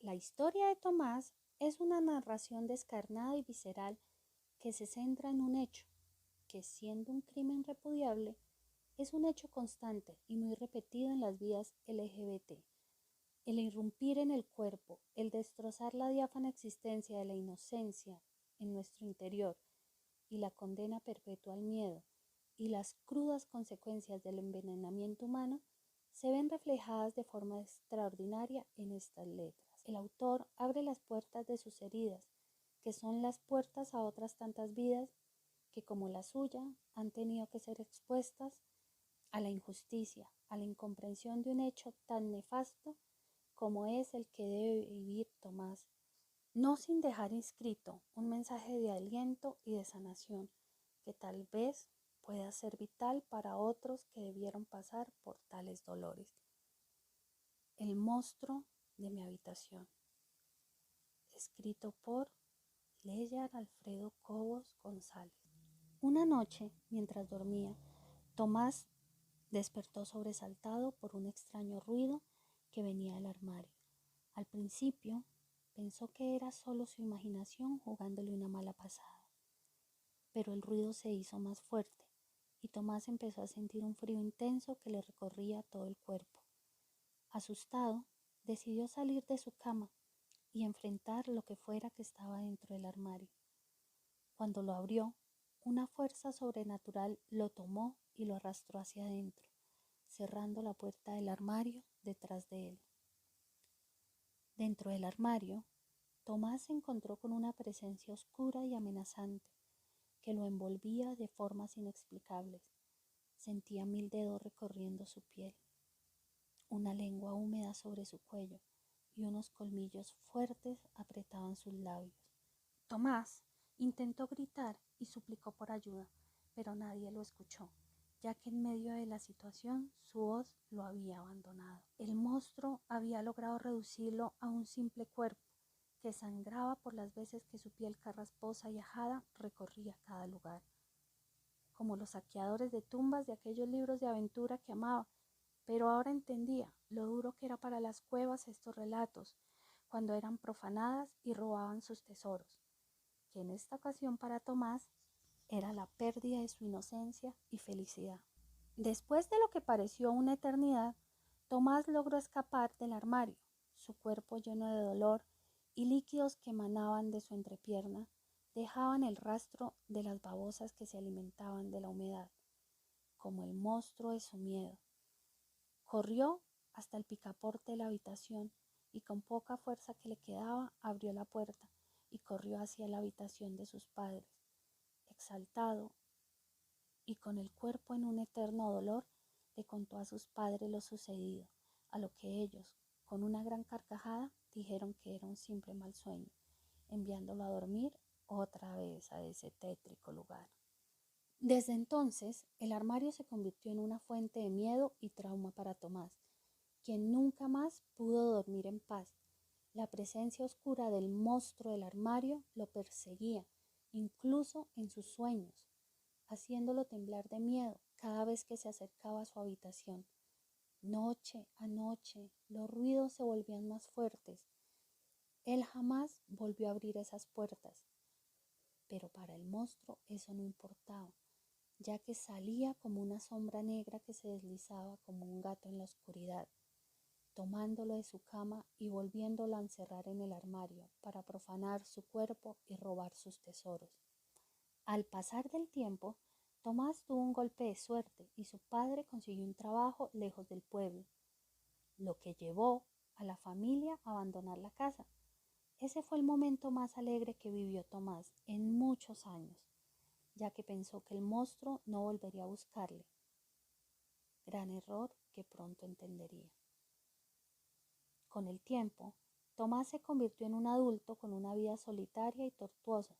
La historia de Tomás es una narración descarnada y visceral que se centra en un hecho, que siendo un crimen repudiable, es un hecho constante y muy repetido en las vidas LGBT. El irrumpir en el cuerpo, el destrozar la diáfana existencia de la inocencia en nuestro interior y la condena perpetua al miedo y las crudas consecuencias del envenenamiento humano se ven reflejadas de forma extraordinaria en estas letras. El autor abre las puertas de sus heridas, que son las puertas a otras tantas vidas que, como la suya, han tenido que ser expuestas a la injusticia, a la incomprensión de un hecho tan nefasto como es el que debe vivir Tomás, no sin dejar inscrito un mensaje de aliento y de sanación que tal vez pueda ser vital para otros que debieron pasar por tales dolores. El monstruo de mi habitación, escrito por Leyar Alfredo Cobos González. Una noche, mientras dormía, Tomás despertó sobresaltado por un extraño ruido que venía del armario. Al principio pensó que era solo su imaginación jugándole una mala pasada, pero el ruido se hizo más fuerte y Tomás empezó a sentir un frío intenso que le recorría todo el cuerpo. Asustado, decidió salir de su cama y enfrentar lo que fuera que estaba dentro del armario. Cuando lo abrió, una fuerza sobrenatural lo tomó y lo arrastró hacia adentro, cerrando la puerta del armario detrás de él. Dentro del armario, Tomás se encontró con una presencia oscura y amenazante que lo envolvía de formas inexplicables. Sentía 1000 dedos recorriendo su piel, una lengua húmeda sobre su cuello y unos colmillos fuertes apretaban sus labios. Tomás intentó gritar y suplicó por ayuda, pero nadie lo escuchó, ya que en medio de la situación su voz lo había abandonado. El monstruo había logrado reducirlo a un simple cuerpo que sangraba por las veces que su piel carrasposa y ajada recorría cada lugar, como los saqueadores de tumbas de aquellos libros de aventura que amaba, pero ahora entendía lo duro que era para las cuevas estos relatos, cuando eran profanadas y robaban sus tesoros, que en esta ocasión para Tomás era la pérdida de su inocencia y felicidad. Después de lo que pareció una eternidad, Tomás logró escapar del armario, su cuerpo lleno de dolor y líquidos que emanaban de su entrepierna dejaban el rastro de las babosas que se alimentaban de la humedad, como el monstruo de su miedo. Corrió hasta el picaporte de la habitación y con poca fuerza que le quedaba abrió la puerta y corrió hacia la habitación de sus padres. Exaltado y con el cuerpo en un eterno dolor, le contó a sus padres lo sucedido, a lo que ellos, con una gran carcajada, dijeron que era un simple mal sueño, enviándolo a dormir otra vez a ese tétrico lugar. Desde entonces, el armario se convirtió en una fuente de miedo y trauma para Tomás, quien nunca más pudo dormir en paz. La presencia oscura del monstruo del armario lo perseguía, incluso en sus sueños, haciéndolo temblar de miedo cada vez que se acercaba a su habitación. Noche a noche, los ruidos se volvían más fuertes. Él jamás volvió a abrir esas puertas, pero para el monstruo eso no importaba, ya que salía como una sombra negra que se deslizaba como un gato en la oscuridad, tomándolo de su cama y volviéndolo a encerrar en el armario para profanar su cuerpo y robar sus tesoros. Al pasar del tiempo, Tomás tuvo un golpe de suerte y su padre consiguió un trabajo lejos del pueblo, lo que llevó a la familia a abandonar la casa. Ese fue el momento más alegre que vivió Tomás en muchos años, ya que pensó que el monstruo no volvería a buscarle. Gran error que pronto entendería. Con el tiempo, Tomás se convirtió en un adulto con una vida solitaria y tortuosa,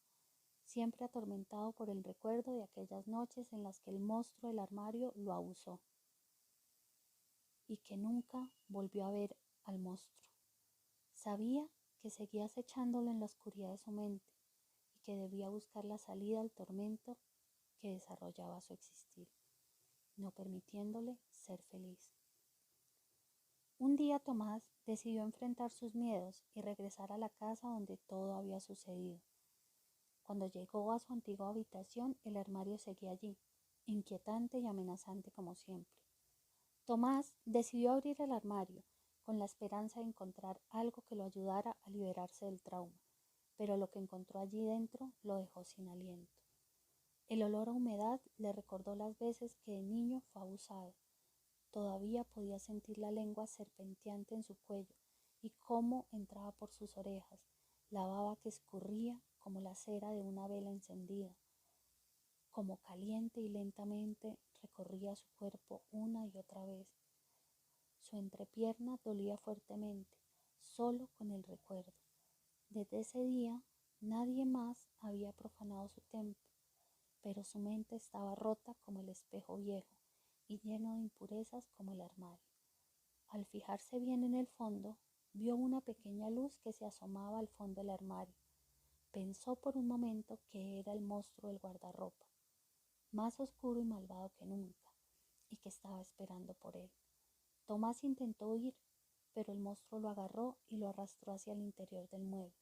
siempre atormentado por el recuerdo de aquellas noches en las que el monstruo del armario lo abusó, y que nunca volvió a ver al monstruo. Sabía que seguía acechándolo en la oscuridad de su mente y que debía buscar la salida al tormento que desarrollaba su existir, no permitiéndole ser feliz. Un día Tomás decidió enfrentar sus miedos y regresar a la casa donde todo había sucedido. Cuando llegó a su antigua habitación, el armario seguía allí, inquietante y amenazante como siempre. Tomás decidió abrir el armario con la esperanza de encontrar algo que lo ayudara a liberarse del trauma, pero lo que encontró allí dentro lo dejó sin aliento. El olor a humedad le recordó las veces que de niño fue abusado. Todavía podía sentir la lengua serpenteante en su cuello y cómo entraba por sus orejas, la baba que escurría como la cera de una vela encendida, como caliente y lentamente recorría su cuerpo una y otra vez. Su entrepierna dolía fuertemente, solo con el recuerdo. Desde ese día nadie más había profanado su templo, pero su mente estaba rota como el espejo viejo y lleno de impurezas como el armario. Al fijarse bien en el fondo, vio una pequeña luz que se asomaba al fondo del armario. Pensó por un momento que era el monstruo del guardarropa, más oscuro y malvado que nunca, y que estaba esperando por él. Tomás intentó huir, pero el monstruo lo agarró y lo arrastró hacia el interior del mueble.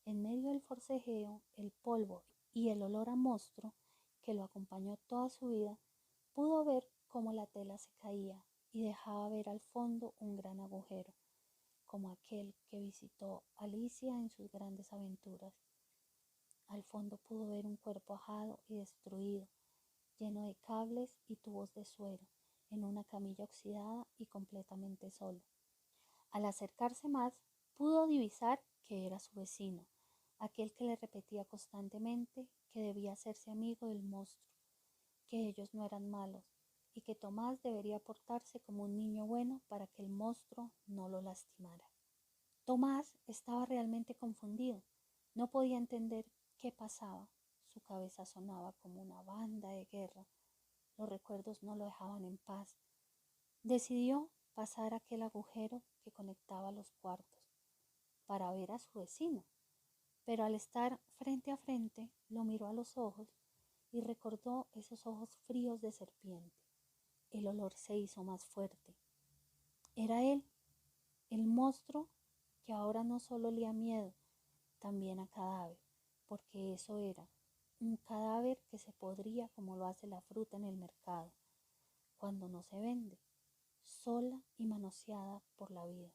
En medio del forcejeo, el polvo y el olor a monstruo que lo acompañó toda su vida, pudo ver cómo la tela se caía y dejaba ver al fondo un gran agujero, como aquel que visitó Alicia en sus grandes aventuras. Al fondo pudo ver un cuerpo ajado y destruido, lleno de cables y tubos de suero, en una camilla oxidada y completamente solo. Al acercarse más, pudo divisar que era su vecino, aquel que le repetía constantemente que debía hacerse amigo del monstruo, que ellos no eran malos y que Tomás debería portarse como un niño bueno para que el monstruo no lo lastimara. Tomás estaba realmente confundido. No podía entender qué pasaba. Su cabeza sonaba como una banda de guerra. Los recuerdos no lo dejaban en paz. Decidió pasar aquel agujero que conectaba los cuartos para ver a su vecino, pero al estar frente a frente lo miró a los ojos y recordó esos ojos fríos de serpiente. El olor se hizo más fuerte. Era él, el monstruo que ahora no solo olía a miedo, también a cadáver, porque eso era, un cadáver que se podría como lo hace la fruta en el mercado, cuando no se vende, sola y manoseada por la vida.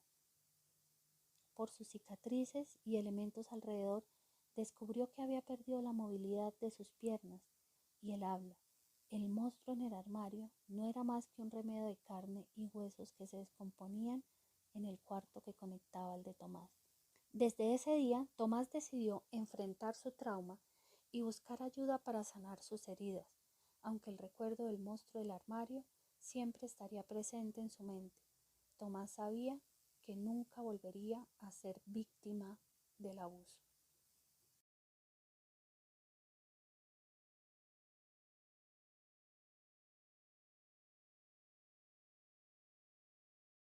Por sus cicatrices y elementos alrededor, descubrió que había perdido la movilidad de sus piernas y el habla. El monstruo en el armario no era más que un remedio de carne y huesos que se descomponían en el cuarto que conectaba al de Tomás. Desde ese día, Tomás decidió enfrentar su trauma y buscar ayuda para sanar sus heridas, aunque el recuerdo del monstruo del armario siempre estaría presente en su mente. Tomás sabía que nunca volvería a ser víctima del abuso.